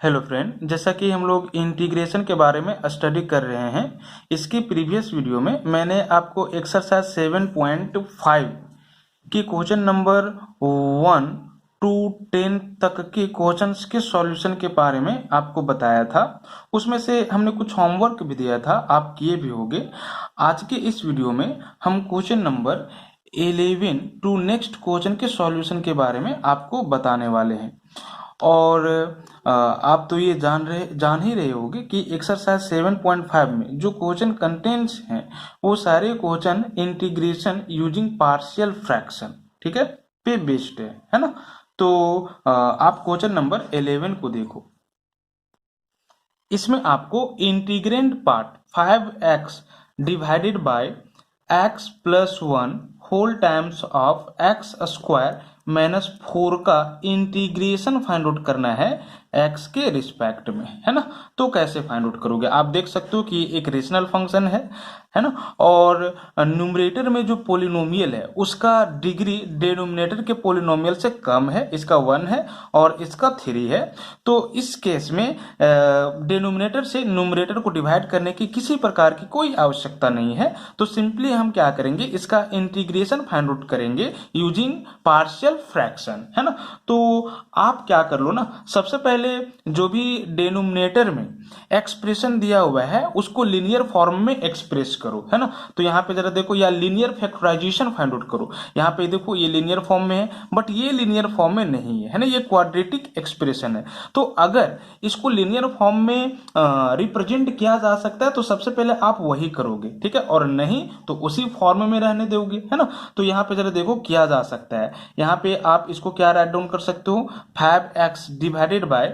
Hello friend, जैसा कि हम लोग इंटीग्रेशन के बारे में स्टडी कर रहे हैं, इसकी प्रीवियस वीडियो में मैंने आपको एक्सरसाइज 7.5 की क्वेश्चन नंबर 1 टू 10 तक के क्वेश्चंस के सॉल्यूशन के बारे में आपको बताया था। उसमें से हमने कुछ होमवर्क भी दिया था, आप किए भी होंगे। आज के इस वीडियो में हम question number 11 to next question के सॉल्यूशन के बारे में आपको बताने वाले हैं। और आप तो ये जान ही रहे होंगे कि एक्सरसाइज 7.5 में जो क्वेश्चन कंटेंट्स हैं वो सारे question integration using partial fraction, ठीक है, पे बेस्ड है ना। तो आप क्वेश्चन नंबर 11 को देखो। इसमें आपको integrand part 5x divided by x plus 1 whole times of x square minus 4 का इंटीग्रेशन फाइंड आउट करना है x के रिस्पेक्ट में, है ना। तो कैसे फाइंड आउट करोगे? आप देख सकते हो कि एक रेशनल फंक्शन है ना। और न्यूमरेटर में जो पोलिनोमियल है उसका डिग्री डिनोमिनेटर के पोलिनोमियल से कम है, इसका 1 है और इसका 3 है। तो इस केस में डिनोमिनेटर से न्यूमरेटर को डिवाइड करने की किसी प्रकार की कोई आवश्यकता नहीं है। तो सिंपली हम क्या करेंगे, इसका इंटीग्रेशन फाइंड आउट करेंगे यूजिंग पार्शियल फ्रैक्शन, है ना। तो आप क्या कर लो ना, सबसे पहले जो भी डिनोमिनेटर में एक्सप्रेशन दिया हुआ है उसको लिनियर फॉर्म में एक्सप्रेस करो, है ना। तो यहाँ पे जरा देखो, या लिनियर फैक्टराइजेशन फाइंड आउट करो। यहाँ पे देखो ये लिनियर फॉर्म में है, बट ये लिनियर फॉर्म में नहीं है ना, ये क्वाड्रेटिक एक्सप्रेशन है। तो अगर इसको लिनियर फॉर्म में रिप्रेजेंट किया जा सकता है तो सबसे पहले आप वही करोगे, ठीक है, और नहीं तो उसी फॉर्म में रहने दोगे, है ना। तो यहाँ पे जरा देखो किया जा सकता है। यहाँ पे आप इसको क्या राइट डाउन कर सकते हो, 5x divided by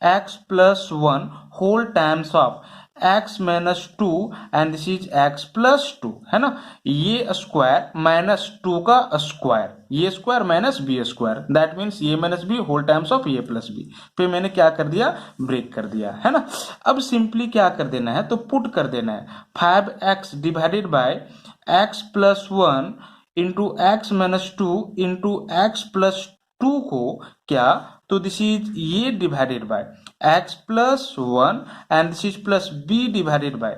x plus 1 whole times of x minus 2 and this is x plus 2, है ना। ये स्क्वायर माइनस 2 का square, a square minus b square, that means a minus b whole times of a plus b. फिर मैंने क्या कर दिया, break कर दिया, है ना। अब सिंपली क्या कर देना है, तो पुट कर देना है 5x divided by x plus 1 into x minus 2 into x plus 2 को क्या, तो दिस इज ये divided by x plus 1 and this is plus b divided by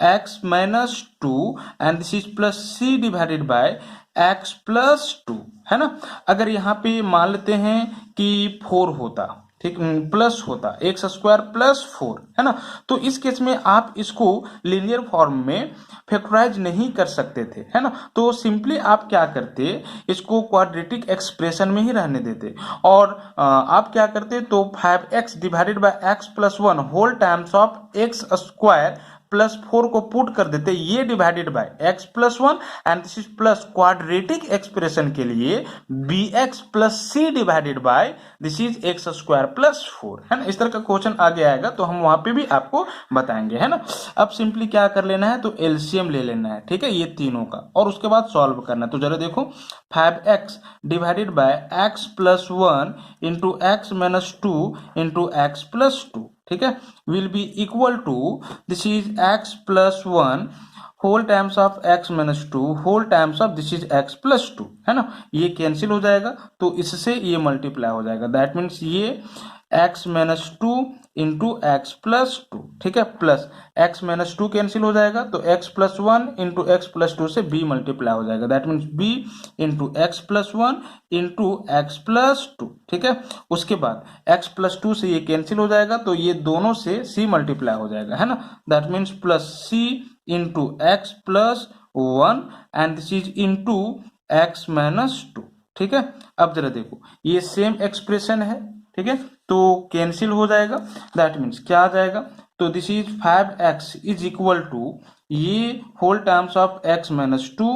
x minus 2 and this is plus c divided by x plus 2, है ना। अगर यहाँ पे मान लेते हैं कि 4 होता, ठीक, प्लस होता एक्स स्क्वायर प्लस 4, है ना। तो इस केस में आप इसको लिनियर फॉर्म में फैक्टराइज नहीं कर सकते थे, है ना। तो सिंपली आप क्या करते, इसको क्वाड्रेटिक एक्सप्रेशन में ही रहने देते और आप क्या करते, तो 5x divided by x plus 1 whole times of x square plus 4 को पुट कर देते, ये divided by x plus 1 and this is plus quadratic expression के लिए bx plus c divided by this is x square plus 4, है ना। इस तरह का क्वेश्चन आगे आएगा तो हम वहां पे भी आपको बताएंगे, है ना। अब सिंपली क्या कर लेना है, तो एलसीएम ले लेना है, ठीक है, ये तीनों का, और उसके बाद सॉल्व करना है। तो जरा देखो 5x divided by x plus 1 into x minus 2 into x plus 2, ठीक है, will be equal to this is x plus 1 whole times of x minus 2 whole times of this is x plus 2, है ना। ये cancel हो जाएगा तो इससे ये मल्टीप्लाई हो जाएगा, दैट मीन्स ये x minus 2 into x plus 2, ठीक है, प्लस x माइनस 2 कैंसिल हो जाएगा तो x plus 1 into x plus 2 से b मल्टीप्लाई हो जाएगा, that means b into x plus 1 into x plus 2, ठीक है। उसके बाद x प्लस 2 से ये कैंसिल हो जाएगा तो ये दोनों से c मल्टीप्लाई हो जाएगा, है ना, that means plus c into x plus 1 and this is into x minus 2, ठीक है। अब जरा देखो ये सेम एक्सप्रेशन है, ठीक है, तो कैंसिल हो जाएगा, दैट मीन्स क्या आ जाएगा, तो this is 5x is equal to ये whole times of x minus 2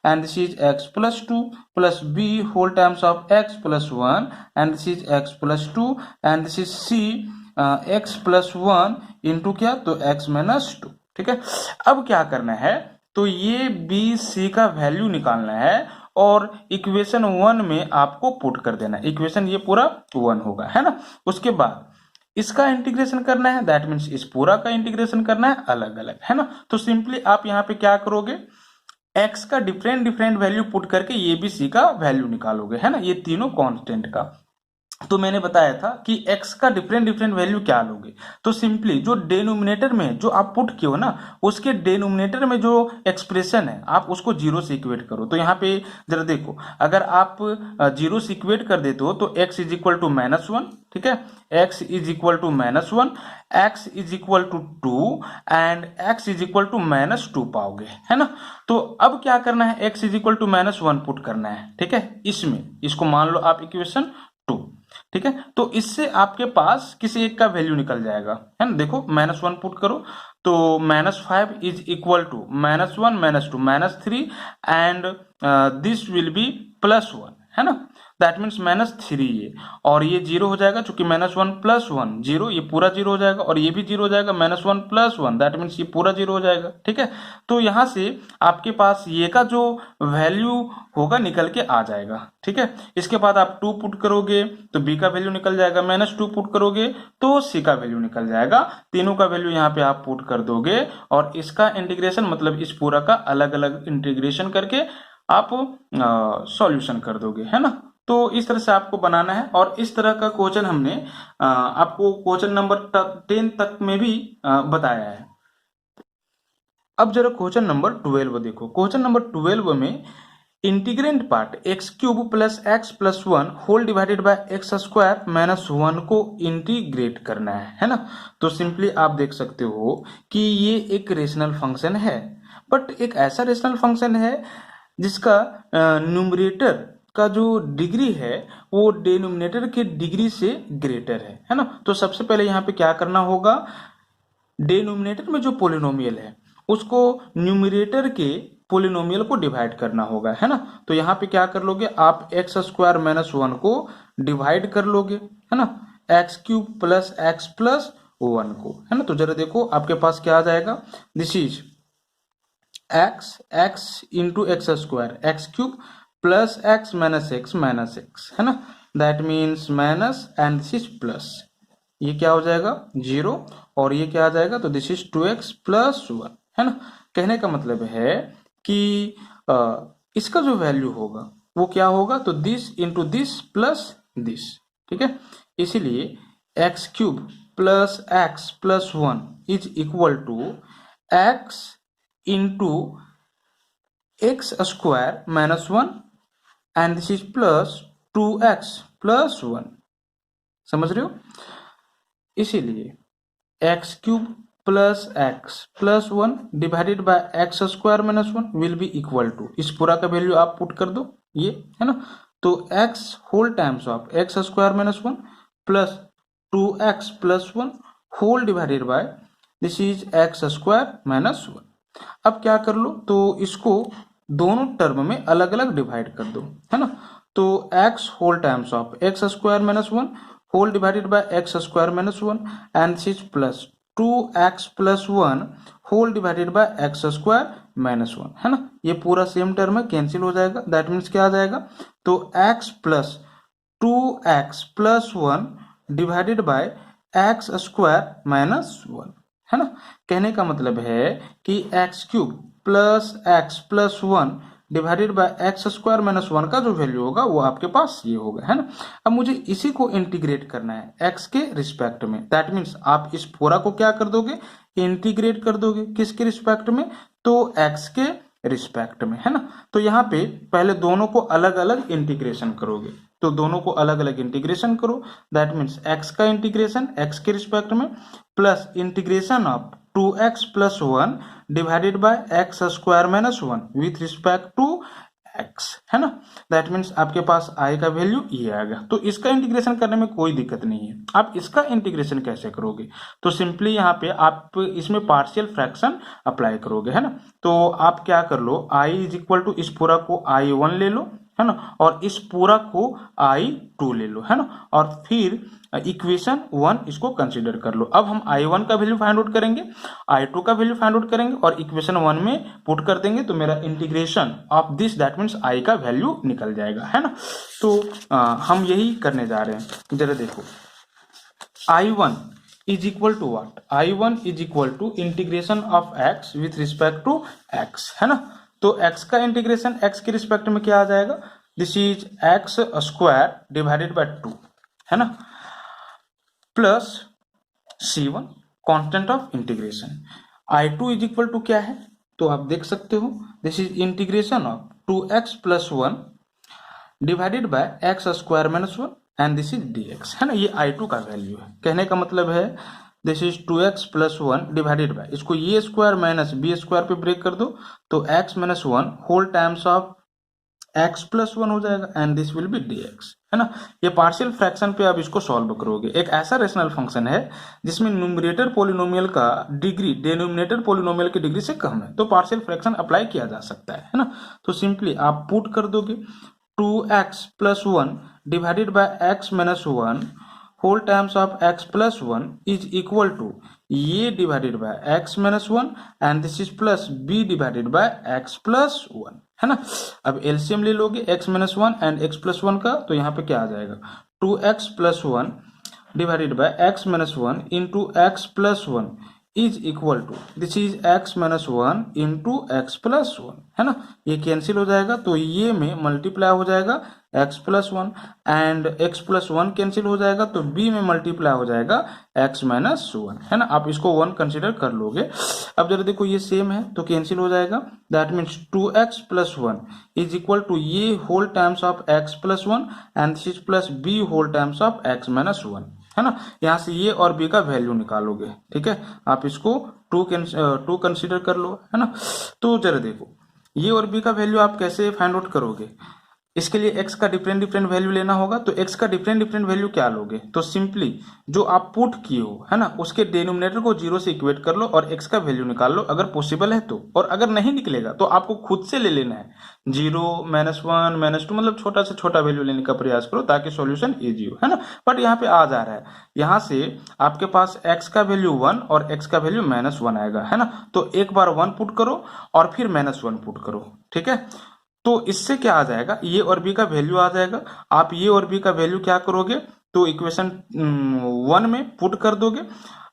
and this is x plus 2 plus b whole times of x plus 1 and this is x plus 2 and this is c x plus 1 into क्या, तो x minus 2, ठीक है। अब क्या करना है, तो ये बी सी का वैल्यू निकालना है और इक्वेशन 1 में आपको पुट कर देना है, इक्वेशन ये पूरा 1 होगा, है ना। उसके बाद इसका इंटीग्रेशन करना है, दैट मीन्स इस पूरा का इंटीग्रेशन करना है अलग अलग, है ना। तो सिंपली आप यहाँ पे क्या करोगे, x का डिफरेंट डिफरेंट वैल्यू पुट करके ये भी c का वैल्यू निकालोगे, है ना, ये तीनों कांस्टेंट का। तो मैंने बताया था कि x का डिफरेंट डिफरेंट वैल्यू क्या लोगे, तो सिंपली जो डिनोमिनेटर में जो आप पुट किए हो ना, उसके डिनोमिनेटर में जो एक्सप्रेशन है आप उसको जीरो से इक्वेट करो। तो यहाँ पे जरा देखो, अगर आप जीरो से इक्वेट कर देते हो तो x इज इक्वल टू -1, ठीक है, x is equal to -1, x is equal to 2 and x is equal to -2 पाओगे, है ना। तो अब क्या करना है, x is equal to -1 put करना है, ठीक है, इसमें इसको मान लो आप इक्वेशन 2, ठीक है। तो इससे आपके पास किसी एक का वैल्यू निकल जाएगा, है ना। देखो -1 पुट करो तो -5 is equal to -1 -2 -3 and this will be +1, है ना। दैट मीन्स -3 ये, और ये जीरो हो जाएगा क्योंकि -1 + 1 जीरो, ये पूरा जीरो हो जाएगा, और ये भी जीरो हो जाएगा, -1 + 1 दैट मीन्स ये पूरा जीरो हो जाएगा, ठीक है। तो यहाँ से आपके पास ये का जो वैल्यू होगा निकल के आ जाएगा, ठीक है। इसके बाद आप 2 पुट करोगे तो b का वैल्यू निकल जाएगा, -2 पुट करोगे तो c का वैल्यू निकल जाएगा। तीनों का वैल्यू यहाँ पे आप पुट कर दोगे और इसका इंटीग्रेशन मतलब इस पूरा का अलग अलग इंटीग्रेशन करके आप सॉल्यूशन कर दोगे, है ना। तो इस तरह से आपको बनाना है, और इस तरह का क्वेश्चन हमने आपको क्वेश्चन नंबर 10 तक में भी बताया है। अब जरा क्वेश्चन नंबर 12 देखो। क्वेश्चन नंबर 12 में integrand part x³ + x + 1 whole divided by x² - 1 को इंटीग्रेट करना है ना। तो सिंपली आप देख सकते हो कि ये एक रेशनल फंक्शन है, बट एक ऐसा रेशनल फंक्शन है जिसका न्यूमरेटर का जो डिग्री है वो डिनोमिनेटर के डिग्री से ग्रेटर है ना। तो सबसे पहले यहाँ पे क्या करना होगा, डिनोमिनेटर में जो पोलिनोमियल है उसको न्यूमरेटर के पोलिनोमियल को डिवाइड करना होगा, है ना। तो यहाँ पे क्या कर लोगे आप x² - 1 को डिवाइड कर लोगे, है ना, x³ + x + 1 को, है ना। तो जरा देखो आपके पास क्या आ जाएगा, this is x into x² x³ + x - x - x, है ना। That means minus and this is plus, ये क्या हो जाएगा 0, और ये क्या आ जाएगा, तो दिस इज 2x + 1, है ना। कहने का मतलब है कि इसका जो वैल्यू होगा वो क्या होगा, तो this into this plus this, ठीक है। इसीलिए x³ + x + 1 is equal to x into x² - 1 and this is plus 2x + 1, समझ रहे हो। इसीलिए x³ + x + 1 divided by x² - 1 will be equal to, इस पूरा का वैल्यू आप पुट कर दो, ये है ना। तो x whole times of x² - 1 plus 2x + 1 whole divided by this is x² - 1। अब क्या कर लो, तो इसको दोनों टर्म में अलग अलग डिवाइड कर दो, है ना। तो x whole times of x² - 1 whole divided by x² - 1 and this is plus 2x + 1 whole divided by x² - 1, है ना। ये पूरा सेम टर्म है, कैंसिल हो जाएगा, दैट मीन्स क्या आ जाएगा, तो x + 2x + 1 divided by x² - 1, है ना। कहने का मतलब है कि x³ + x + 1 divided by x² - 1 का जो वैल्यू होगा वो आपके पास ये होगा, है ना। अब मुझे इसी को इंटीग्रेट करना है x के रिस्पेक्ट में, दैट मीन्स आप इस पूरा को क्या कर दोगे, इंटीग्रेट कर दोगे, किसके रिस्पेक्ट में, तो x के रिस्पेक्ट में, है ना। तो यहाँ पे पहले दोनों को अलग अलग इंटीग्रेशन करोगे, तो दोनों को अलग अलग इंटीग्रेशन करो, दैट मीन्स x का इंटीग्रेशन x के रिस्पेक्ट में plus integration of 2x + 1 divided by x² - 1 with respect to x, है ना। दैट मीन्स आपके पास i का वैल्यू ये आएगा। तो इसका इंटीग्रेशन करने में कोई दिक्कत नहीं है। आप इसका इंटीग्रेशन कैसे करोगे, तो सिंपली यहाँ पे आप इसमें पार्शियल फ्रैक्शन अप्लाई करोगे, है ना। तो आप क्या कर लो, i इज इक्वल टू इस पूरा को i1 ले लो, है ना, और इस पूरा को i2 ले लो, है ना, और फिर इक्वेशन 1 इसको कंसीडर कर लो। अब हम i1 का वैल्यू फाइंड आउट करेंगे, i2 का वैल्यू फाइंड आउट करेंगे और इक्वेशन 1 में पुट कर देंगे, तो मेरा integration of this that means i का वैल्यू निकल जाएगा, है ना। तो हम यही करने जा रहे हैं। जरा देखो, i1 is equal to what, i1 is equal to integration of x with respect to x, है ना। तो x का इंटीग्रेशन x के रिस्पेक्ट में क्या आ जाएगा, this is x² divided by 2, है ना, plus C1 constant of integration. I2 is equal to क्या है, तो आप देख सकते हो this is integration of 2x plus 1 divided by x square minus 1 and this is dx, है ना। ये I2 का वैल्यू है, कहने का मतलब है this is 2x plus 1 divided by, इसको ये स्क्वायर माइनस बी स्क्वायर पे ब्रेक कर दो तो x minus 1 whole times of x plus 1 हो जाएगा and this will be dx, है ना। ये पार्शियल फ्रैक्शन पे आप इसको सॉल्व करोगे। एक ऐसा रेशनल फंक्शन है जिसमें न्यूमरेटर पॉलिनोमियल का डिग्री डिनोमिनेटर पॉलिनोमियल की डिग्री से कम है, तो पार्शियल फ्रैक्शन अप्लाई किया जा सकता है ना। तो सिंपली आप पुट कर दोगे 2x plus 1 divided by x minus 1 whole times of x plus 1 is equal to ये divided by x minus 1 and this is plus b divided by x plus 1, है ना। अब एलसीएम ले लोगे x minus 1 and x plus 1 का, तो यहाँ पे क्या आ जाएगा 2x plus 1 divided by x minus 1 into x plus 1 is equal to this is x minus 1 into x plus 1, है ना। ये कैंसिल हो जाएगा तो ये में मल्टीप्लाई हो जाएगा x plus 1 and x plus 1 cancel हो जाएगा तो b में मल्टीप्लाई हो जाएगा x माइनस 1, है ना। आप इसको 1 कंसिडर कर लोगे। अब जरा देखो ये सेम है तो कैंसिल हो जाएगा, that means 2x plus 1 is equal to ये whole times of x plus 1 and this is plus b whole times of x minus 1, है ना। यहाँ से ये और b का वैल्यू निकालोगे, ठीक है। आप इसको 2 कंसिडर कर लो, है ना। तो जरा देखो ये और b का वैल्यू आप कैसे फाइंड आउट करोगे, इसके लिए x का डिफरेंट डिफरेंट वैल्यू लेना होगा। तो x का डिफरेंट डिफरेंट वैल्यू क्या लोगे, तो सिंपली जो आप पुट किए हो, है ना, उसके डिनोमिनेटर को 0 से इक्वेट कर लो और x का वैल्यू निकाल लो अगर पॉसिबल है तो, और अगर नहीं निकलेगा तो आपको खुद से ले लेना है 0 -1 -2, मतलब छोटा से छोटा वैल्यू लेने का प्रयास करो ताकि सॉल्यूशन इजी हो, है ना। बट यहाँ पे आ जा रहा है, यहाँ से आपके पास x का वैल्यू 1 और x का वैल्यू -1 आएगा, है ना। तो एक बार 1 पुट करो और फिर -1 पुट करो, ठीक है। तो इससे क्या आ जाएगा, ये और बी का वैल्यू आ जाएगा। आप ये और बी का वैल्यू क्या करोगे, तो इक्वेशन 1 में पुट कर दोगे।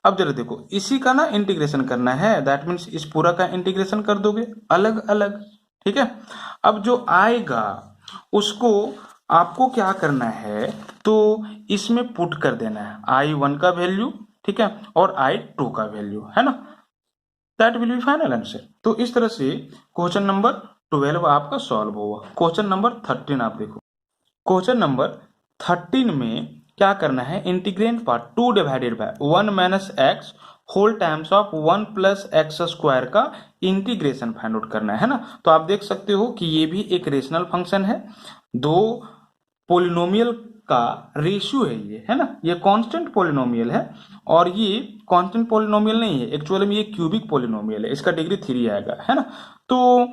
अब जरा देखो इसी का ना इंटीग्रेशन करना है, दैट मीन्स इस पूरा का इंटीग्रेशन कर दोगे अलग अलग, ठीक है। अब जो आएगा उसको आपको क्या करना है, तो इसमें पुट कर देना है I1 का वैल्यू, ठीक है, और I2 का वैल्यू, है ना। That will be final answer. तो इस तरह से क्वेश्चन नंबर 12 आपका सॉल्व हुआ। क्वेश्चन नंबर 13 आप देखो, क्वेश्चन नंबर 13 में क्या करना है, integrand part 2 divided by 1 minus x whole times of 1 plus x square का इंटीग्रेशन फाइंड आउट करना है ना। तो आप देख सकते हो कि ये भी एक रेशनल फंक्शन है, दो पोलिनोमियल का रेशियो है ये, है ना। ये कांस्टेंट पोलिनोमियल है और ये कांस्टेंट पोलिनोमियल नहीं है, एक्चुअली में ये क्यूबिक पोलिनोमियल है, इसका डिग्री 3 आएगा, है ना। तो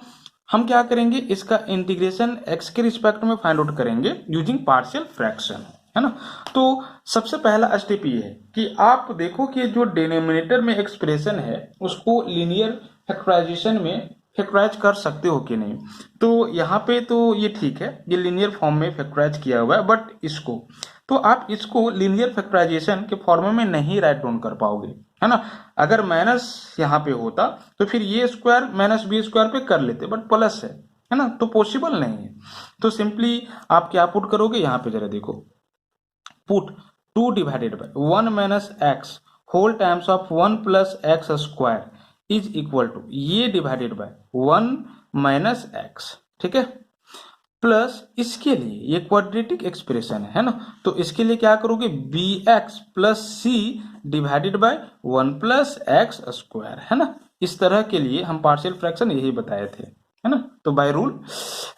हम क्या करेंगे, इसका इंटीग्रेशन x के रिस्पेक्ट में फाइंड आउट करेंगे यूजिंग पार्शियल फ्रैक्शन, है ना। तो सबसे पहला स्टेप ये है कि आप देखो कि जो डिनोमिनेटर में एक्सप्रेशन है उसको लीनियर फैक्टराइजेशन में फैक्टराइज कर सकते हो कि नहीं। तो यहाँ पे तो ये ठीक है, ये लीनियर फॉर्म में फैक्टराइज किया हुआ है, बट इसको तो आप इसको लीनियर फैक्टराइजेशन के फॉर्म में नहीं राइट डाउन कर पाओगे, है ना। अगर माइनस यहाँ पे होता तो फिर ये स्क्वायर माइनस बी स्क्वायर पे कर लेते, बट प्लस है ना, तो पॉसिबल नहीं है। तो सिंपली आप क्या पुट करोगे, यहाँ पे जरा देखो, put 2 divided by 1 minus x whole times of 1 plus x square is equal to ये डिवाइडेड बाय 1 माइनस एक्स, ठीक है, प्लस इसके लिए ये क्वाड्रेटिक एक्सप्रेशन है ना, तो इसके लिए क्या करोगे, b x plus c divided by 1 plus x square, है ना। इस तरह के लिए हम पार्शियल फ्रैक्शन यही बताए थे, है ना। तो बाय रूल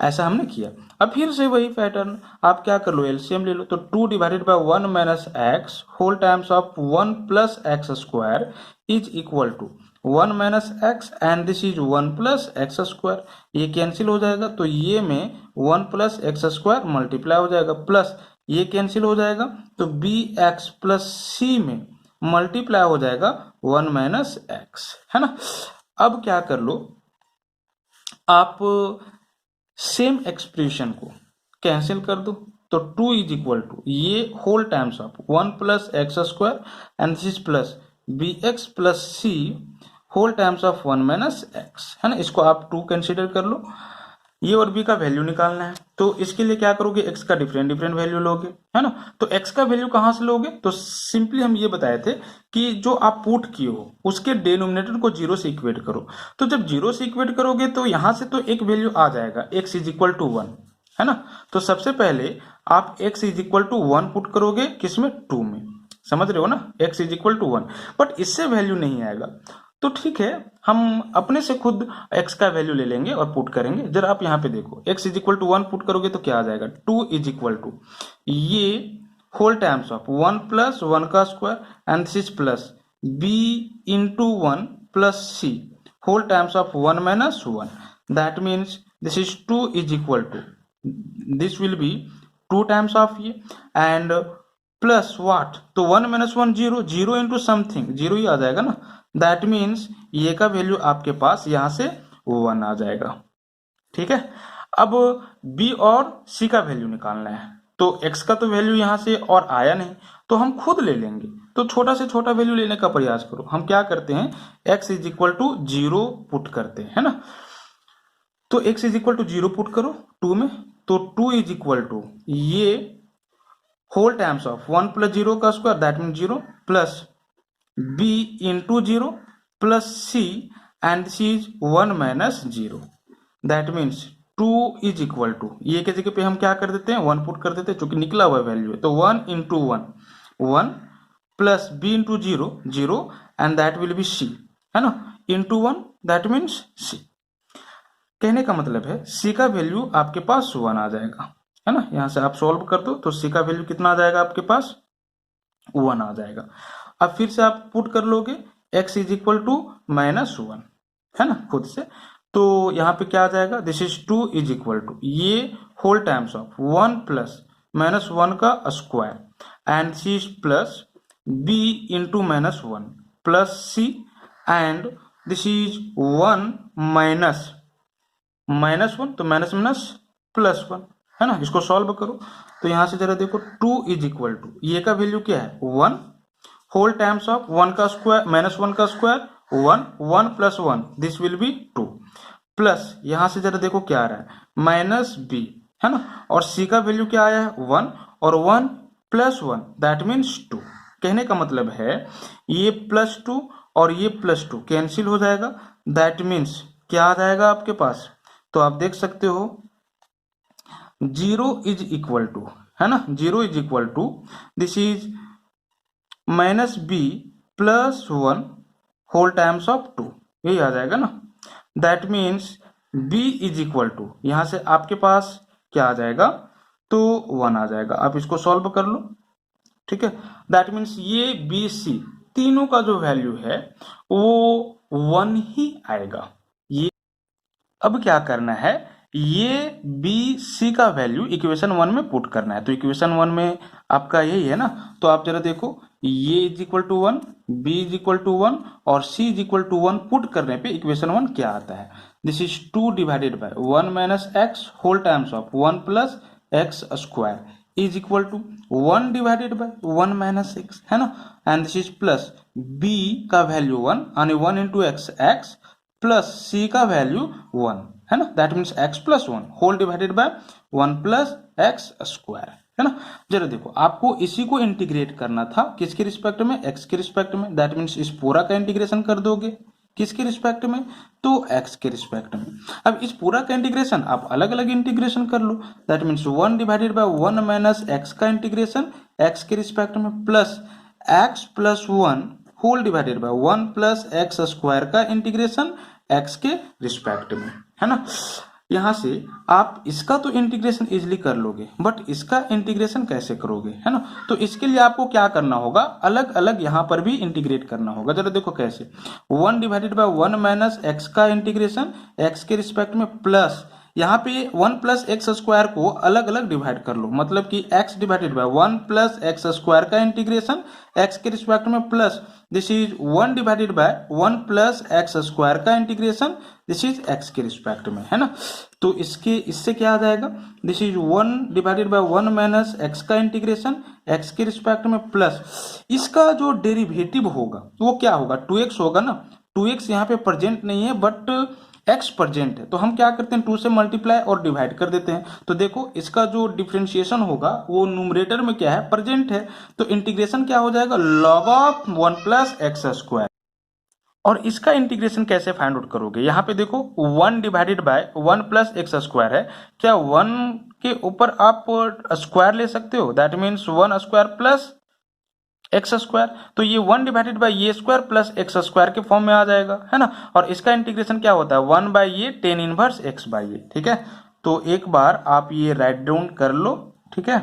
ऐसा हमने किया। अब फिर से वही पैटर्न आप क्या कर लो, एलसीएम ले लो। तो 2 divided by 1 minus x whole times of 1 plus x square is equal to 1 minus x and this is 1 plus x square, ये कैंसिल हो जाएगा तो ये में 1 प्लस एक्स स्क्वायर मल्टीप्लाई हो जाएगा, प्लस ये कैंसिल हो जाएगा तो बी एक्स प्लस सी में मल्टीप्लाई हो जाएगा 1 माइनस एक्स, है ना। अब क्या कर लो, आप सेम एक्सप्रेशन को कैंसिल कर दो, तो 2 इज इक्वल टू ये whole times of 1 plus x square and this is plus b x plus c whole times of 1 minus x, है ना। इसको आप 2 कंसिडर कर लो। ये और बी का वैल्यू निकालना है। तो इसके लिए क्या करोगे, एक्स का डिफरेंट डिफरेंट वैल्यू लोगे, है ना। तो एक्स का वैल्यू कहाँ से लोगे, तो सिंपली हम ये बताए थे कि जो आप पुट किए हो उसके डिनोमिनेटर को जीरो से इक्वेट करो। तो जब जीरो से इक्वेट करोगे तो यहां से तो एक वैल्यू आ जाएगा, x is equal to one, है ना। तो सबसे पहले आप x is equal to one put करोगे, किसमें, टू में, समझ रहे हो ना, x is equal to one. But इससे वैल्यू नहीं आएगा, तो ठीक है, हम अपने से खुद x का वैल्यू ले लेंगे और पुट करेंगे। जरा आप यहाँ पे देखो, x is equal to one put करोगे तो क्या आ जाएगा, टू इज इक्वल टू ये whole times of one plus one का square and this is plus b into one plus c whole times of one minus one, that means this is two is equal to this will be two times of a and plus what, तो one minus one zero, zero into something zero ही आ जाएगा ना, that means ये का value आपके पास यहां से one आ जाएगा। ठीक है, अब बी और सी का वैल्यू निकालना है। तो एक्स का तो वैल्यू यहां से और आया नहीं, तो हम खुद ले लेंगे। तो छोटा से छोटा वैल्यू लेने का प्रयास करो। हम क्या करते हैं, x is equal to zero put करते हैं, है ना। तो x is equal to zero put करो टू में, तो टू इज इक्वल टू ये whole times of one plus zero का square that mean zero plus b into zero plus c and this is one minus zero, that means two is equal to a के जगह पे हम क्या कर देते हैं, वन पुट कर देते हैं, चूंकि निकला हुआ वैल्यू है। तो one into one one plus b into zero zero and that will B c, है ना, into one that means c। कहने का मतलब है c का वैल्यू आपके पास वन आ जाएगा, है ना। यहां से आप सॉल्व कर दो तो c का वैल्यू कितना आ जाएगा आपके पास, वन आ जाएगा। अब फिर से आप पुट कर लोगे x is equal to minus one, है ना, खुद से। तो यहाँ पे क्या आ जाएगा, this is two is equal to ये whole times of one plus minus one का square and c is plus b into minus one plus c and this is one minus minus one, तो minus minus plus one, है ना। इसको solve करो तो यहां से जरा देखो, टू इज इक्वल टू ये का वैल्यू क्या है, one whole times of one का स्क्वायर माइनस वन का square one, one plus one this will be two, plus यहां से जरा देखो क्या आ रहा है, माइनस बी, है ना, और सी का वैल्यू क्या आया है, वन, और one plus one that means two. कहने का मतलब है ये प्लस टू और ये प्लस टू कैंसिल हो जाएगा, दैट मीन्स क्या आ जाएगा आपके पास, तो आप देख सकते हो जीरो इज इक्वल टू, है ना, zero is equal to this is minus b plus one whole times of two, यही आ जाएगा ना। That means b is equal to यहां से आपके पास क्या आ जाएगा, तो वन आ जाएगा। आप इसको सॉल्व कर लो, ठीक है। दैट मीन्स ये बी सी तीनों का जो वैल्यू है वो वन ही आएगा। ये अब क्या करना है, ये बी सी का वैल्यू इक्वेशन वन में पुट करना है। तो इक्वेशन वन में आपका यही है ना, तो आप जरा देखो, a is equal to one, b is equal to one और c is equal to one put करने पे इक्वेशन वन क्या आता है, this is two divided by one minus x whole times of one plus x square is equal to one divided by one minus x, है ना, and this is plus b का value one यानी one into x x plus c का value one, है ना, that means x plus one whole divided by one plus x square, है ना। जरा देखो, आपको इसी को इंटीग्रेट करना था किसके रिस्पेक्ट में, एक्स के रिस्पेक्ट में, दैट मीन्स इस पूरा का इंटीग्रेशन कर दोगे किसके रिस्पेक्ट में, तो एक्स के रिस्पेक्ट में। अब इस पूरा का इंटीग्रेशन आप अलग अलग इंटीग्रेशन कर लो, that means one divided by one minus x का इंटीग्रेशन एक्स के रिस्पेक्ट में plus x plus one whole divided by one plus x square का इंटीग्रेशन एक्स के रिस्पेक्ट में, है ना। यहां से आप इसका तो इंटीग्रेशन इजिली कर लोगे, बट इसका इंटीग्रेशन कैसे करोगे, है ना। तो इसके लिए आपको क्या करना होगा, अलग अलग यहां पर भी इंटीग्रेट करना होगा। जरा देखो कैसे, one divided by one minus x का इंटीग्रेशन एक्स के रिस्पेक्ट में प्लस यहाँ पे वन प्लस एक्स स्क्वायर को अलग अलग डिवाइड कर लो, मतलब कि x divided by one plus x square का इंटीग्रेशन एक्स के रिस्पेक्ट में plus this is one divided by one plus x square का इंटीग्रेशन दिस इज एक्स के रिस्पेक्ट में, है ना। तो इससे क्या आ जाएगा, this is one divided by one minus x का इंटीग्रेशन एक्स के रिस्पेक्ट में प्लस इसका जो डेरिवेटिव होगा वो क्या होगा, टू एक्स होगा ना। टू एक्स यहाँ पे प्रेजेंट नहीं है बट एक्स प्रेजेंट है तो हम क्या करते हैं 2 से मल्टीप्लाई और डिवाइड कर देते हैं। तो देखो इसका जो डिफरेंशिएशन होगा वो न्यूमरेटर में क्या है, प्रेजेंट है, तो इंटीग्रेशन क्या हो जाएगा, log of 1 plus x square. और इसका इंटीग्रेशन कैसे फाइंड आउट करोगे, यहाँ पे देखो 1 divided by 1 plus x square है, क्या 1 के ऊपर आप स्क्वायर ले सकते हो, that means 1 square plus x square, तो ये 1 डिवाइडेड बाय ये स्क्वायर प्लस एक्स स्क्वायर के फॉर्म में आ जाएगा, है ना। और इसका इंटीग्रेशन क्या होता है, 1 बाय ये टेन इनवर्स एक्स बाय ये, ठीक है। तो एक बार आप ये राइट डाउन कर लो, ठीक है,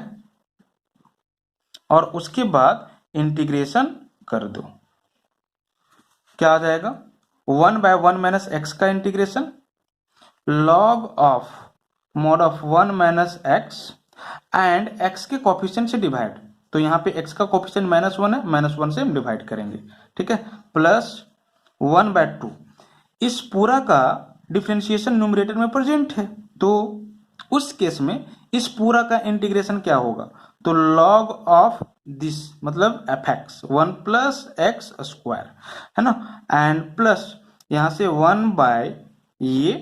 और उसके बाद इंटीग्रेशन कर दो, क्या आ जाएगा 1 बाय 1 माइनस एक्स का integration log of mod of 1 minus x and x के कोफिशिएंट से डिवाइड, तो यहाँ पे x का कोफिशिएंट -1 है, -1 से हम डिवाइड करेंगे, ठीक है, प्लस 1 बाय 2। इस पूरा का डिफरेंशिएशन न्यूमरेटर में प्रेजेंट है, तो उस केस में इस पूरा का इंटीग्रेशन क्या होगा, तो लॉग ऑफ दिस मतलब fx 1 प्लस एक्स स्क्वायर, है ना, एंड प्लस यहाँ से 1 बाय ये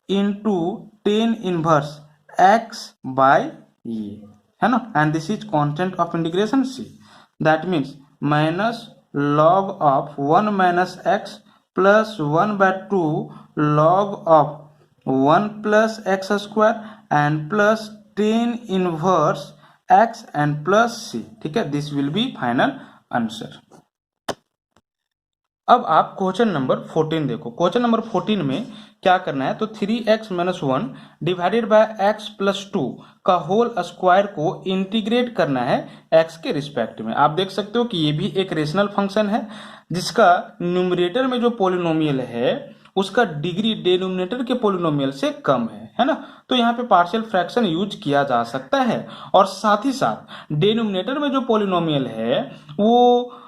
इंटू 10 इनवर्स x बाय ये, है ना, and this is constant of integration c, that means minus log of 1 minus x plus 1 by 2 log of 1 plus x square and plus 10 inverse x and plus c, ठीक है, this will be final answer. अब आप question number 14 देखो, question number 14 में क्या करना है, तो 3x minus 1 divided by x plus 2 का होल स्क्वायर को इंटीग्रेट करना है x के रिस्पेक्ट में। आप देख सकते हो कि ये भी एक रेशनल फंक्शन है जिसका न्यूमरेटर में जो पोलिनोमियल है उसका डिग्री डिनोमिनेटर के पोलिनोमियल से कम है ना, तो यहाँ पे पार्शियल फ्रैक्शन यूज किया जा सकता है। और साथ ही साथ डिनोमिनेटर में जो पोलिनोमियल है वो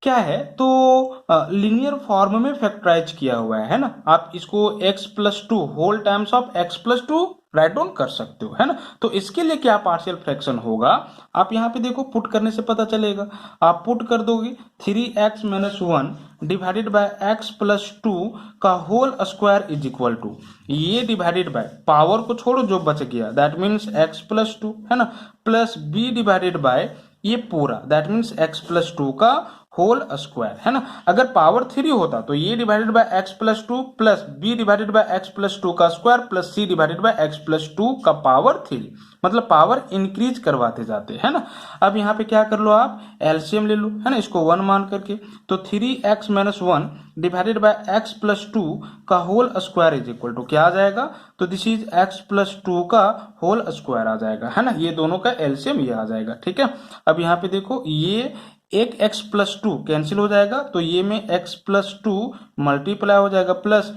क्या है, तो लीनियर फॉर्म में फैक्टराइज किया हुआ है ना, आप इसको x plus 2 whole times of x plus 2 write down कर सकते हो, है ना। तो इसके लिए क्या पार्शियल फ्रैक्शन होगा, आप यहाँ पे देखो पुट करने से पता चलेगा, आप पुट कर दोगे 3x minus 1 divided by x plus 2 का whole square is equal to ये डिवाइडेड बाय पावर को छोड़ो जो बच गया दैट मीन्स x प्लस 2, है ना, प्लस b डिवाइडेड बाय ये पूरा दैट मीन्स x प्लस 2 का होल स्क्वायर, है ना। अगर पावर 3 होता तो ये divided by x plus 2 plus b divided by x plus 2 का square plus c divided by x plus 2 का पावर 3, मतलब पावर इंक्रीज करवाते जाते, है ना। अब यहाँ पे क्या कर लो, आप एलसीएम ले लो, है ना, इसको 1 मान करके, तो 3x minus 1 divided by x plus 2 का whole square is equal to क्या आ जाएगा, तो दिस इज x प्लस 2 का होल स्क्वायर आ जाएगा, है ना, ये दोनों का एलसीएम ये आ जाएगा, ठीक है। अब यहाँ पे देखो ये एक x प्लस 2 कैंसिल हो जाएगा, तो ये में x प्लस 2 मल्टीप्लाई हो जाएगा प्लस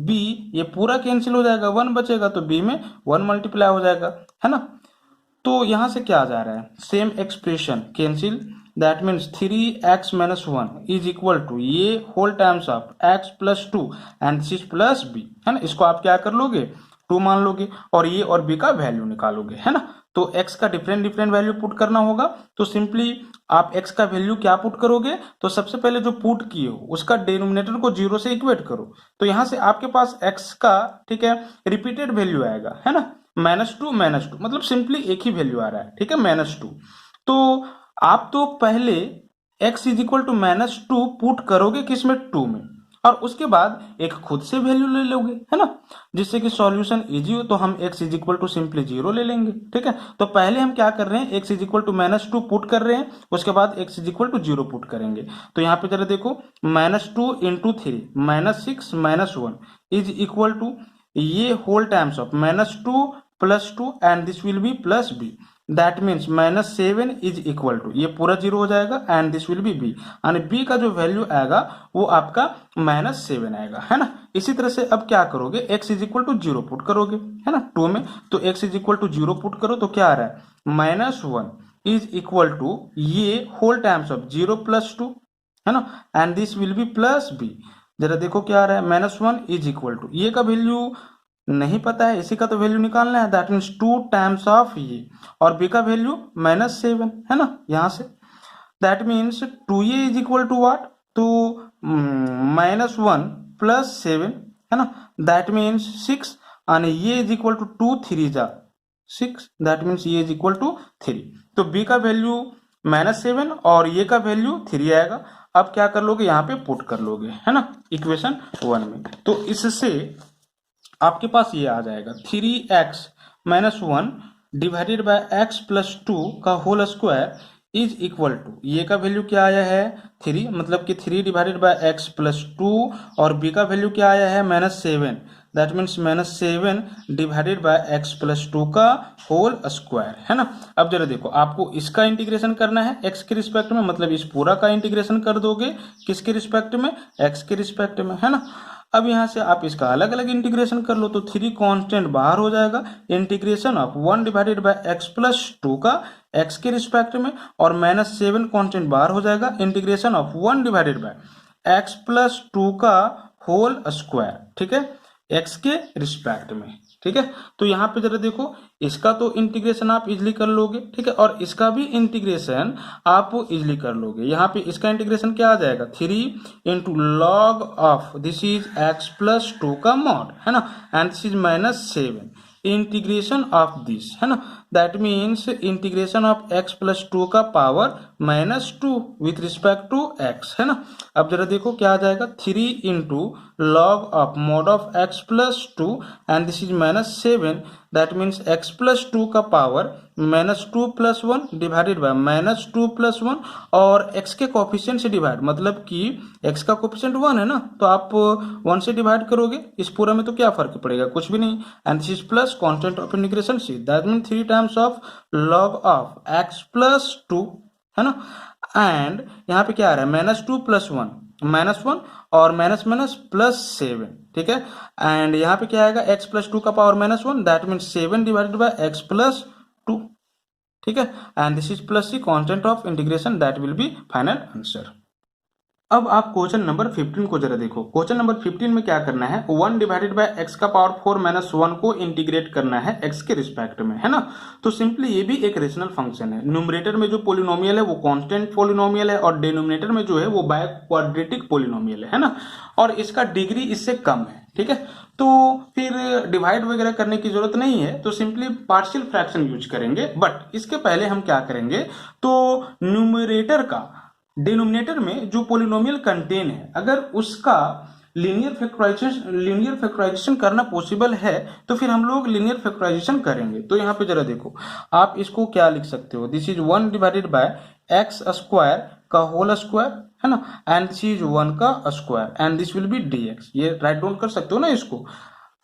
b ये पूरा कैंसिल हो जाएगा, 1 बचेगा, तो b में 1 मल्टीप्लाई हो जाएगा, है ना। तो यहां से क्या आ जा रहा है, same expression cancel, that means 3x minus 1 is equal to ये whole times of x plus 2 and this plus b, है ना, इसको आप क्या कर लोगे 2 मान लोगे और ये और b का वैल्यू निकालोगे, है ना। तो x का डिफरेंट वैल्यू पुट करना होगा, तो सिंपली आप x का वैल्यू क्या पुट करोगे, तो सबसे पहले जो पुट किए हो उसका डिनोमिनेटर को 0 से इक्वेट करो, तो यहां से आपके पास x का, ठीक है, रिपीटेड वैल्यू आएगा, है ना, -2 मतलब सिंपली एक ही वैल्यू आ रहा है, ठीक है, -2। तो आप तो पहले x is equal to -2 put करोगे किसमें 2 में, और उसके बाद एक खुद से वैल्यू ले लोगे, है ना, जिससे कि सॉल्यूशन इजी हो, तो हम x is equal to simply 0 ले लेंगे, ठीक है। तो पहले हम क्या कर रहे हैं, x is equal to -2 put कर रहे हैं, उसके बाद x is equal to 0 put करेंगे, तो यहाँ पे जरा देखो -2 इंटू 3 -6 -1 इज इक्वल टू ये whole times of -2 plus 2 and this will be plus b, that means -7 is equal to ये पूरा 0 हो जाएगा and this will be b, यानी b का जो वैल्यू आएगा वो आपका -7 आएगा, है ना। इसी तरह से अब क्या करोगे, x is equal to 0 put करोगे, है ना, 2 में, तो x is equal to 0 put करो तो क्या आ रहा है -1 इज इक्वल टू ये होल टाइम्स ऑफ 0 प्लस 2, है ना, and this will be plus b, जरा देखो क्या आ रहा है -1 इज इक्वल टू ये का वैल्यू नहीं पता है, इसी का तो वैल्यू निकालना है, दैट मीन्स 2 टाइम्स ऑफ ये और b का वैल्यू -7, है ना, यहां से that means 2a is equal to what, तो -1 प्लस 7, है ना, दैट मीन्स 6 and ये इज इक्वल टू 2 3 जा 6, दैट मीन्स ये इज इक्वल टू 3। तो b का वैल्यू -7 और ये का वैल्यू 3 आएगा। अब क्या कर लोगे, यहाँ पे पुट कर लोगे, है ना, इक्वेशन 1 में। तो इससे आपके पास ये आ जाएगा 3x - 1 divided by x plus 2 का whole square is equal to, ये का वैल्यू क्या आया है 3, मतलब कि 3 डिवाइडेड बाय x प्लस 2, और b का वैल्यू क्या आया है -7, that means -7 divided by x plus 2 का होल स्क्वायर, है ना। अब जरा देखो, आपको इसका इंटीग्रेशन करना है x के रिस्पेक्ट में, मतलब इस पूरा का इंटीग्रेशन कर दोगे किसके रिस्पेक्ट में, x के रिस्पेक्ट में, है ना। अब यहाँ से आप इसका अलग अलग इंटीग्रेशन कर लो, तो 3 कांस्टेंट बाहर हो जाएगा, integration of 1 divided by x plus 2 का x के रिस्पेक्ट में, और -7 कांस्टेंट बाहर हो जाएगा, integration of 1 divided by x plus 2 का होल स्क्वायर, ठीक है, x के रिस्पेक्ट में, ठीक है। तो यहाँ पे जरा देखो, इसका तो इंटीग्रेशन आप इजिली कर लोगे, ठीक है, और इसका भी इंटीग्रेशन आप इजिली कर लोगे। यहाँ पे इसका इंटीग्रेशन क्या आ जाएगा, 3 into log of this is x plus 2 का मॉड, है ना, and this is -7 integration of this, है ना, that means integration of x plus 2 का power -2 with respect to x, है ना। अब जरा देखो क्या आ जाएगा, 3 into log of mod of x plus 2 and this is -7, that means x plus 2 का power -2 plus 1 divided by -2 plus 1, और x के कोफिशिएंट से डिवाइड, मतलब कि x का कोफिशिएंट 1 है ना, तो आप 1 से डिवाइड करोगे इस पूरा में, तो क्या फर्क पड़ेगा, कुछ भी नहीं, and this is plus constant of integration c, that means 3 times of log of x plus 2, है ना, एंड यहाँ पे क्या आ रहा है -2 प्लस 1 -1 और माइनस प्लस 7, ठीक है, एंड यहाँ पे क्या आएगा x प्लस 2 का power -1, that means 7 divided by x plus 2, ठीक है, and this is plus c constant of integration, that will be final answer. अब आप क्वेश्चन नंबर 15 को जरा देखो। क्वेश्चन नंबर 15 में क्या करना है, 1 डिवाइडेड बाय x का पावर 4 माइनस 1 को इंटीग्रेट करना है x के रिस्पेक्ट में, है ना। तो सिंपली ये भी एक रेशनल फंक्शन है। न्यूमरेटर में जो पोलिनोमियल है वो कांस्टेंट पोलिनोमियल है, और डिनोमिनेटर में जो है वो बाय क्वाड्रेटिक पोलिनोमियल है ना, और इसका डिग्री इससे कम है, ठीक है। तो फिर डिवाइड वगैरह करने की जरूरत नहीं है, तो सिंपली पार्शियल फ्रैक्शन यूज करेंगे। बट इसके पहले हम क्या करेंगे, तो न्यूमरेटर का डिनोमिनेटर में जो पोलिनोमियल कंटेन है, अगर उसका लीनियर फैक्टराइजेशन करना पॉसिबल है, तो फिर हम लोग लीनियर फैक्टराइजेशन करेंगे। तो यहाँ पे जरा देखो, आप इसको क्या लिख सकते हो, this is 1 divided by x square का होल स्क्वायर, है ना, एंड दिस इज 1 का square, and this will be dx, ये राइट डाउन कर सकते हो ना इसको।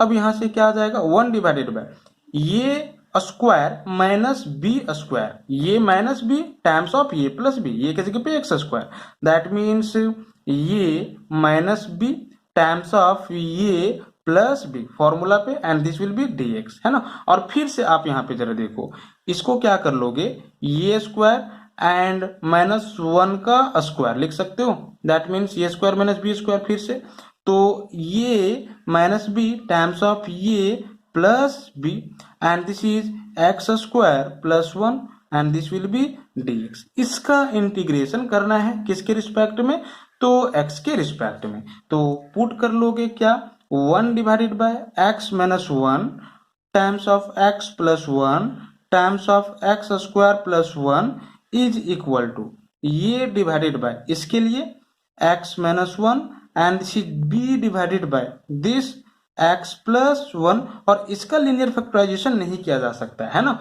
अब यहाँ से क्या आ जाएगा, 1 डिवाइडेड बाय ये स्क्वायर माइनस बी स्क्वायर, ये माइनस बी टाइम्स ऑफ ये प्लस बी, ये किसी के पे x square, that means a minus b times of ये प्लस बी फॉर्मूला पे, and this will be dx, है ना। और फिर से आप यहाँ पे जरा देखो, इसको क्या कर लोगे, ये स्क्वायर एंड -1 का स्क्वायर लिख सकते हो, दैट मीन्स ये स्क्वायर माइनस बी स्क्वायर, फिर से तो ये माइनस बी टाइम्स ऑफ ये plus b, and this is x square plus 1, and this will be dx। इसका इंटीग्रेशन करना है किसके रिस्पेक्ट में, तो x के रिस्पेक्ट में। तो पुट कर लोगे क्या, 1 divided by x minus 1 times of x plus 1 times of x square plus 1 is equal to ये डिवाइडेड बाय इसके लिए x minus 1, and this is b divided by this x plus 1, और इसका लीनियर फैक्टराइजेशन नहीं किया जा सकता है ना,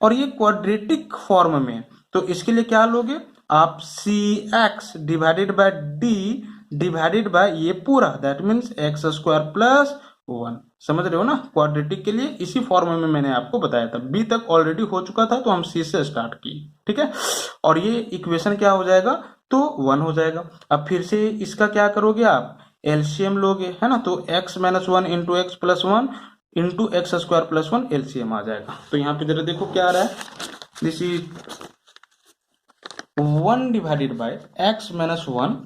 और ये क्वाड्रेटिक फॉर्म में, तो इसके लिए क्या लोगे आप, cx divided by d divided by ये पूरा, that means x square plus 1, समझ रहे हो ना। क्वाड्रेटिक के लिए इसी फॉर्म में मैंने आपको बताया था, b तक ऑलरेडी हो चुका था, तो हम c से स्टार्ट किए, ठीक है, और ये इक्वेशन क्या हो जाएगा, तो 1 हो जाएगा। अब फिर से इसका क्या करोगे आप, एलसीएम लोगे, है ना, तो x minus 1 into x plus 1 into x square plus 1 LCM आ जाएगा। तो यहाँ पे जरा देखो क्या आ रहा है, this is 1 divided by x minus 1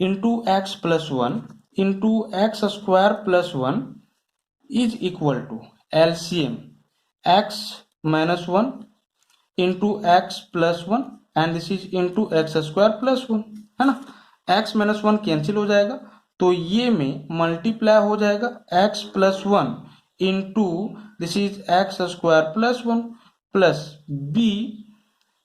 into x plus 1 into x square plus 1 is equal to LCM x minus 1 into x plus 1, and this is into x square plus 1, है ना। x माइनस 1 कैंसिल हो जाएगा, तो ये में multiply हो जाएगा x plus one into this is x square plus one, plus b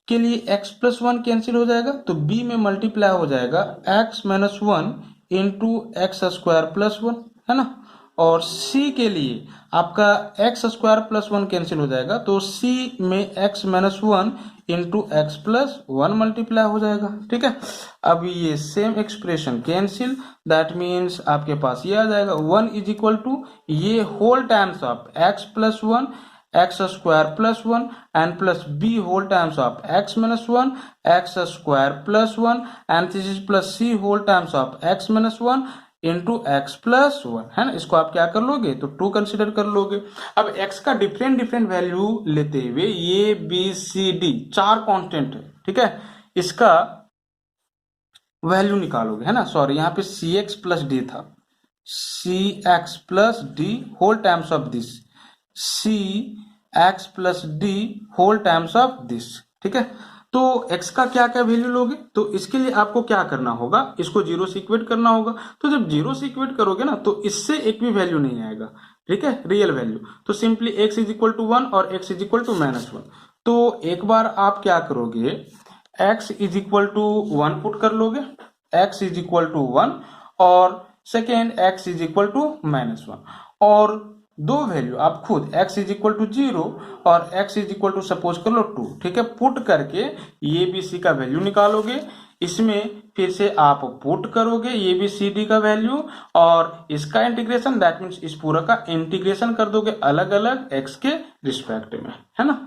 के लिए x प्लस वन कैंसिल हो जाएगा तो b में मल्टीप्लाई हो जाएगा x minus one into x square plus one, है ना। और c के लिए आपका x square plus one cancel हो जाएगा तो c में x minus one into x plus one multiply हो जाएगा, ठीक है। अब ये same expression cancel, that means आपके पास ये आ जाएगा वन इज इक्वल टू ये whole times of x plus one x square plus one and plus B whole times of x minus one x square plus one and this is plus c whole times of x minus one into x plus one, है ना। इसको आप क्या कर लोगे तो to consider कर लोगे। अब एक्स का डिफरेंट डिफरेंट वैल्यू लेते हुए ये बी सी डी चार कांस्टेंट है, ठीक है, इसका वैल्यू निकालोगे, है ना। सॉरी यहाँ पे सी एक्स प्लस डी था, c x plus d whole times of this, c x plus d whole times of this, ठीक है। तो x का क्या क्या वैल्यू लोगे तो इसके लिए आपको क्या करना होगा, इसको जीरो से इक्वेट करना होगा। तो जब जीरो से इक्वेट करोगे ना तो इससे एक भी वैल्यू नहीं आएगा, ठीक है, रियल वैल्यू। तो simply x is equal to one और x is equal to minus one. तो एक बार आप क्या करोगे x is equal to one put कर लोगे, x is equal to one, और second x is equal to minus one, और दो वैल्यू आप खुद x is equal to zero और x is equal to suppose कर लो टू, ठीक है। पुट करके ये बी सी का वैल्यू निकालोगे, इसमें फिर से आप पुट करोगे ये बी सी डी का वैल्यू और इसका इंटीग्रेशन, दैट मीन्स इस पूरा का इंटीग्रेशन कर दोगे अलग अलग x के रिस्पेक्ट में, है ना।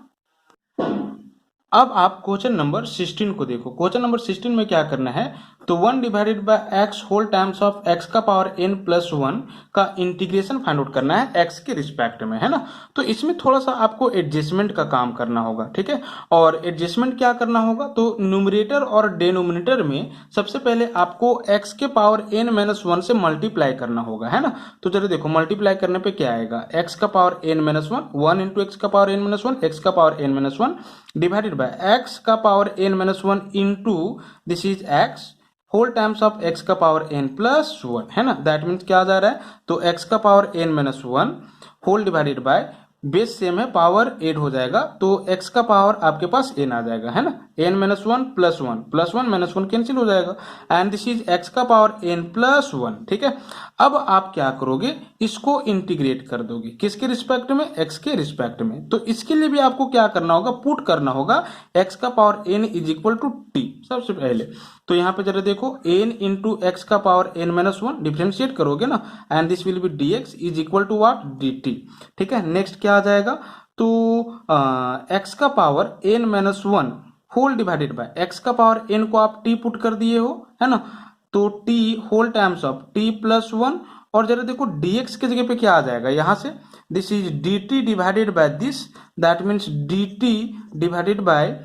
अब आप क्वेश्चन नंबर 16 को देखो। क्वेश्चन नंबर 16 में क्या करना है तो 1 divided by x whole times of x का पावर n प्लस वन का इंटीग्रेशन फाइंड आउट करना है x के रिस्पेक्ट में, है ना। तो इसमें थोड़ा सा आपको एडजस्टमेंट का काम करना होगा, ठीक है। और एडजस्टमेंट क्या करना होगा तो न्यूमरेटर और डिनोमिनेटर में सबसे पहले आपको x के पावर n माइनस वन से मल्टीप्लाई करना होगा, है ना। तो चलिए देखो मल्टीप्लाई करने पे क्या आएगा, x का power n minus one, one into x का power n minus one, x का power n minus one divided by x का power n minus one into this is x whole times of x का power n plus one, है ना। That means क्या आ जा रहा है तो x का power n minus one whole divided by base same है पावर 8 हो जाएगा तो x का पावर आपके पास n आ जाएगा, है ना। n minus one plus one minus one cancel हो जाएगा एंड दिस इज x का पावर n प्लस वन, ठीक है। अब आप क्या करोगे इसको इंटीग्रेट कर दोगे किसके रिस्पेक्ट में, x के रिस्पेक्ट में। तो इसके लिए भी आपको क्या करना होगा, पुट करना होगा x का power n is equal to t सबसे पहले। तो यहाँ पे जरा देखो n इंटू एक्स का power n minus one differentiate करोगे ना and this will be dx is equal to what dt, ठीक है। नेक्स्ट क्या आ जाएगा तो x का power n minus one whole divided by x का पावर n को आप t पुट कर दिए हो, है ना। तो t whole times of t plus one, और जरा देखो dx के जगह पे क्या आ जाएगा यहाँ से, this is dt divided by this, that means dt divided bye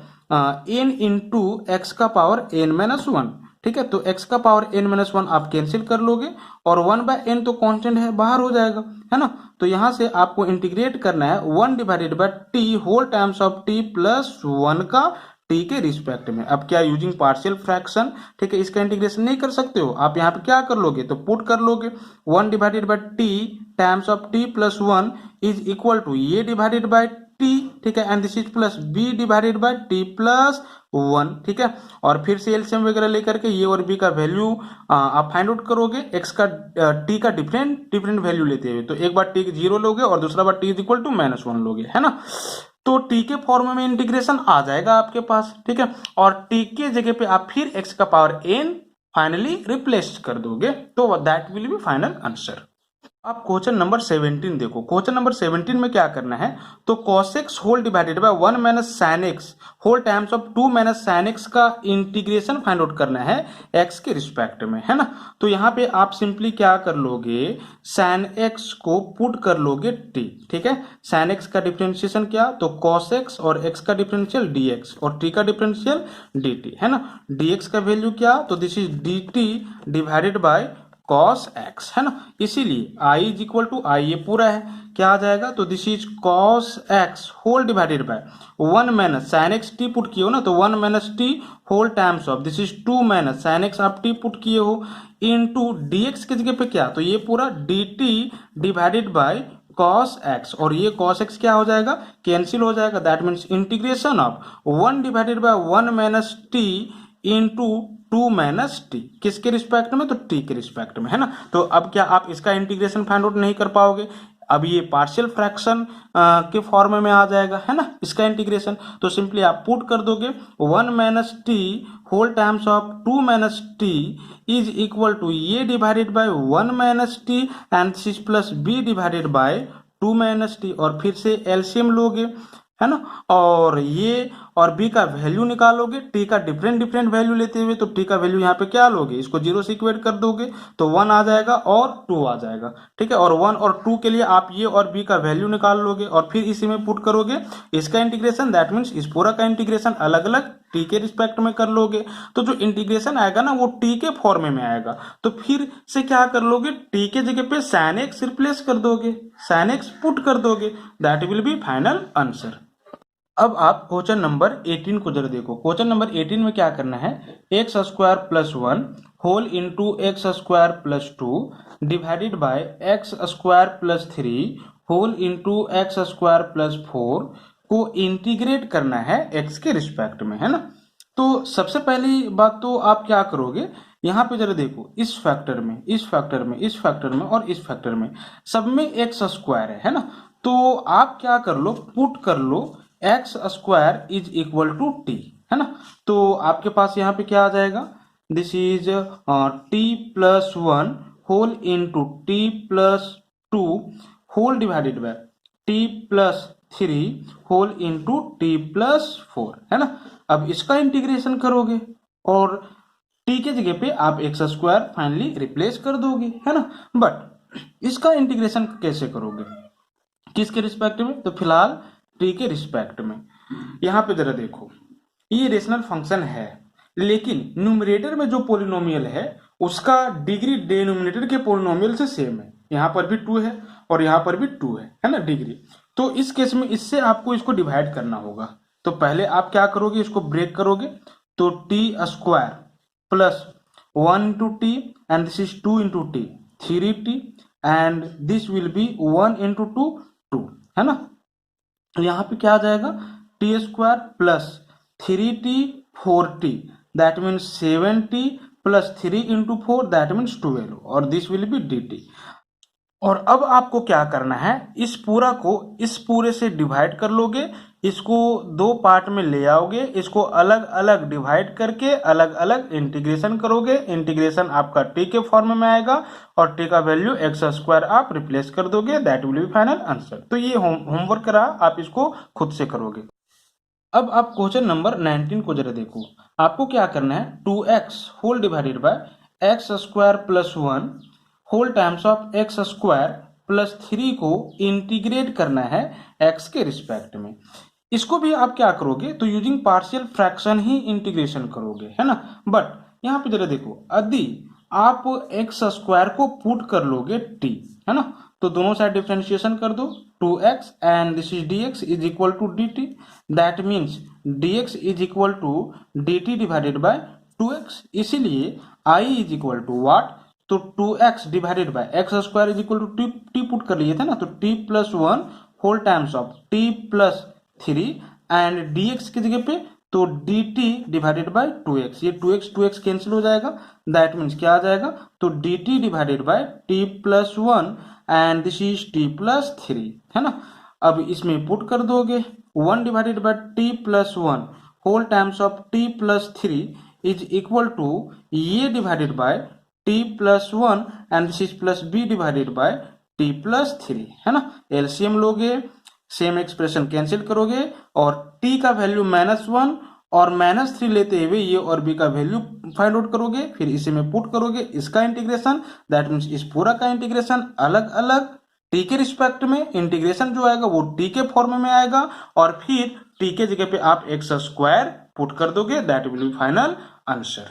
n into x का पावर n माइनस वन, ठीक है। तो x का पावर n माइनस वन आप कैंसिल कर लोगे और वन बाय n तो कांस्टेंट है बाहर हो जाएगा, है ना। तो यहां से आपको इंटीग्रेट करना है one divided by t whole times of t plus one का t के रिस्पेक्ट में। अब क्या यूजिंग पार्शियल फ्रैक्शन, ठीक है, इसका इंटीग्रेशन नहीं कर सकते हो आप, यहाँ पे क्या कर लोगे तो पुट कर लोगे one divided by t times of t plus one is equal to ये डिवाइडेड बाय t, ठीक है, and this is plus b divided by t plus one, ठीक है। और फिर से एलसीएम वगैरह लेकर के ये और b का वैल्यू आप फाइंड आउट करोगे, x का t का डिफरेंट वैल्यू लेते हुए। तो एक बार t जीरो लोगे और दूसरा बार t is equal to minus one लोगे, है ना। तो t के फॉर्म में इंटीग्रेशन आ जाएगा आपके पास, ठीक है। और t के जगह पे आप फिर x का पावर n फाइनली रिप्लेस कर दोगे, तो that will be final answer. आप क्वेश्चन नंबर 17 देखो। क्वेश्चन नंबर 17 में क्या करना है तो cos x whole divided by 1 minus sin x whole times of 2 minus sin x का इंटीग्रेशन फाइंड आउट करना है x के रिस्पेक्ट में, है ना। तो यहाँ पे आप सिंपली क्या कर लोगे sin x को पुट कर लोगे t, ठीक है। sin x का डिफरेंशिएशन क्या तो cos x और x का डिफरेंशियल dx और t का डिफरेंशियल dt, है ना। dx का वैल्यू क्या तो this is dt divided by cos x, है ना। इसीलिए I is equal to I, ये पूरा है, क्या आ जाएगा, तो this is cos x whole divided by 1 minus sine x t put किए हो ना, तो 1 minus t whole times of this is 2 minus sine x आप टी पुट किए हो इनटू डीएक्स की जगह पे क्या, तो ये पूरा D T divided by cos x, और ये cos x क्या हो जाएगा, कैंसिल हो जाएगा। That means integration of 1 divided by 1 minus T into 2 minus T, किसके रिस्पेक्ट में, तो t के रिस्पेक्ट में, है ना। तो अब क्या आप इसका इंटीग्रेशन फाइंड आउट नहीं कर पाओगे, अब ये पार्शियल फ्रैक्शन के फॉर्म में आ जाएगा, है ना, इसका इंटीग्रेशन। तो सिंपली आप पुट कर दोगे 1 minus t whole times of 2 minus t is equal to ये divided by 1 minus t and this plus b divided by 2 minus t, और फिर से एलसीएम लोगे, है ना, और ये और बी का वैल्यू निकालोगे, टी का डिफरेंट डिफरेंट वैल्यू लेते हुए, तो टी का वैल्यू यहाँ पे क्या लोगे, इसको जीरो से इक्वेट कर दोगे तो 1 आ जाएगा और 2 आ जाएगा, ठीक है। और 1 और 2 के लिए आप ये और बी का वैल्यू निकाल लोगे और फिर इसी में पुट करोगे इसका इंटीग्रेशन, दैट मीन्स इस पूरा का इंटीग्रेशन अलग अलग टी के रिस्पेक्ट में कर लोगे, तो जो इंटीग्रेशन आएगा ना वो टी के फॉर्म में आएगा। तो फिर से क्या कर लोगे, टी के जगह पे साइन एक्स रिप्लेस कर दोगे, साइन एक्स पुट कर दोगे, that will be final answer. अब आप क्वेश्चन नंबर 18 को जरा देखो। क्वेश्चन नंबर 18 में क्या करना है, x square plus 1 whole into x square plus 2 divided by x square plus 3 whole into x square plus 4 को इंटीग्रेट करना है एक्स के रिस्पेक्ट में, है ना। तो सबसे पहली बात तो आप क्या करोगे, यहाँ पे जरा देखो, इस फैक्टर में, इस फैक्टर में, इस फैक्टर में और इस फैक्टर में सब में एक्स स्क्वायर है ना। तो आप क्या कर लो, पुट कर लो x square is equal to t, है ना। तो आपके पास यहाँ पे क्या आ जाएगा, this is t plus 1 whole into t plus 2 whole divided by t plus 3 whole into t plus 4, है ना। अब इसका इंटीग्रेशन करोगे और टी के जगह पे आप एक्स स्क्वायर फाइनली रिप्लेस कर दोगे, है ना। बट इसका इंटीग्रेशन कैसे करोगे, किसके रिस्पेक्ट में, तो फिलहाल टी के रिस्पेक्ट में। यहां पे जरा देखो, ये रेशनल फंक्शन है लेकिन न्यूमरेटर में जो पोलिनोमियल है उसका डिग्री डिनोमिनेटर के पोलिनोमियल से सेम है, यहां पर भी 2 है और यहां पर भी 2 है ना डिग्री। तो इस केस में इससे आपको इसको डिवाइड करना होगा। तो पहले आप क्या करोगे, इसको ब्रेक करोगे, तो T square plus 1 into T and this is 2 into T 3t and this will be 1 into 2 है ना। यहाँ पे क्या आ जाएगा, T square plus 3t 4t that means 7t plus 3 into 4 that means 12 और दिस विल बी dt। और अब आपको क्या करना है, इस पूरा को इस पूरे से डिवाइड कर लोगे, इसको दो पार्ट में ले आओगे, इसको अलग अलग डिवाइड करके अलग अलग इंटीग्रेशन करोगे। इंटीग्रेशन आपका टी के फॉर्म में आएगा और टी का वैल्यू एक्स स्क्वायर आप रिप्लेस कर दोगे, that will be final answer. तो ये होमवर्क रहा, आप इसको खुद से करोगे। अब आप क्वेश्चन नंबर 19 को जरा देखो। आपको क्या करना है, 2x whole divided by x square plus 1 whole times of x square plus 3 को इंटीग्रेट करना है एक्स के रिस्पेक्ट में। इसको भी आप क्या करोगे, तो यूजिंग पार्शियल फ्रैक्शन ही इंटीग्रेशन करोगे, है ना। बट यहाँ पे जरा देखो, यदि आप एक्स स्क्वायर को पुट कर लोगे टी, है ना, तो दोनों साइड डिफरेंशिएशन कर दो, 2x and this is dx is equal to dt, that means dx is equal to dt divided by 2x। इसीलिए i is equal to what, तो 2x divided by x square is equal to t put कर लिए थे ना, तो t plus 1 whole times of t plus 3 and dx की जगह पे तो dt डिवाइडेड बाय 2x, ये 2x कैंसिल हो जाएगा, दैट मीन्स क्या आ जाएगा, तो dt divided by t plus 1 and this is t plus 3, है ना। अब इसमें पुट कर दोगे 1 divided by t plus 1 whole times of t plus 3 is equal to ये divided by t plus 1 and this is plus b divided by t plus 3, है ना। LCM लोगे, सेम एक्सप्रेशन कैंसिल करोगे और t का value -1 और -3 लेते हुए ये और b का वैल्यू फाइंड आउट करोगे, फिर इसे में पुट करोगे इसका इंटीग्रेशन, दैट मीन्स इस पूरा का इंटीग्रेशन अलग अलग t के रिस्पेक्ट में, इंटीग्रेशन जो आएगा वो t के फॉर्म में आएगा और फिर t के जगह पे आप एक्स स्क्वायर पुट कर दोगे, that will be final answer.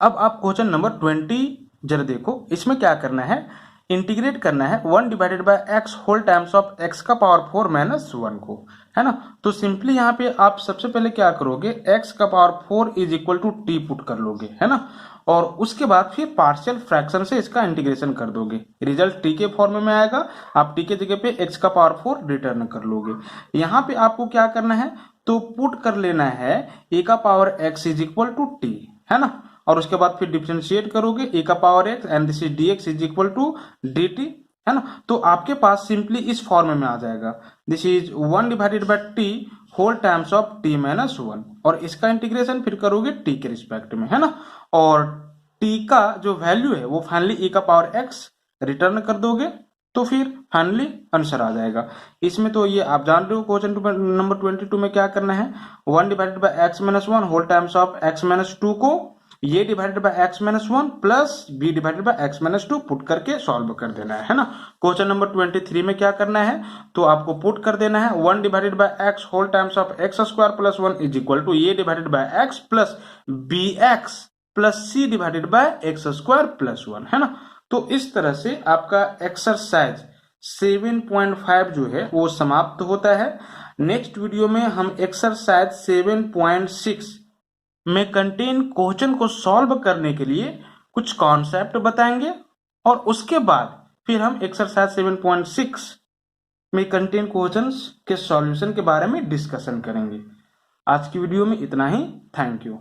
अब आप क्वेश्चन नंबर 20 जरा देखो इसमें क्या करना है, इंटीग्रेट करना है 1 divided by x whole times of x का पावर 4 माइनस 1 को, है ना। तो सिंपली यहाँ पे आप सबसे पहले क्या करोगे, एक्स का power 4 is equal to t put कर लोगे, है ना, और उसके बाद फिर पार्शियल फ्रैक्शन से इसका इंटीग्रेशन कर दोगे, रिजल्ट टी के फॉर्म में आएगा, आप टी के जगह पे एक्स का पावर 4 रिटर्न कर लोगे। यहाँ पे आपको क्या करना है, तो पुट कर लेना है ए का power x is equal to t, है ना, और उसके बाद फिर डिफरेंशिएट करोगे ए का power x and this is d x is equal to d t, है ना। तो आपके पास सिंपली इस फॉर्म में आ जाएगा, this is 1 divided by t whole times of t minus 1, और इसका इंटीग्रेशन फिर करोगे टी के रिस्पेक्ट में, है ना, और टी का जो वैल्यू है वो फाइनली ए का पावर एक्स रिटर्न कर दोगे, तो फिर फाइनली आंसर आ जाएगा। इसमें तो ये आप जान रहे हो, क्वेश्चन नंबर 22 में क्या करना है, 1 divided by x minus 1 whole times of x minus 2 को ये divided by x minus 1 plus b divided by x minus 2 put करके सॉल्व कर देना है ना। क्वेश्चन नंबर 23 में क्या करना है, तो आपको पुट कर देना है 1 divided by x whole times of x square plus 1 is equal to ये divided by x plus b x plus c divided by x square plus 1, है ना। तो इस तरह से आपका एक्सरसाइज 7.5 जो है वो समाप्त होता है। नेक्स्ट वीडियो में हम एक्सरसाइज 7.6 में कंटेन क्वेश्चन को सॉल्व करने के लिए कुछ कॉन्सेप्ट बताएंगे, और उसके बाद फिर हम एक्सरसाइज 7.6 में कंटेन क्वेश्चंस के सॉल्यूशन के बारे में डिस्कशन करेंगे। आज की वीडियो में इतना ही। Thank you.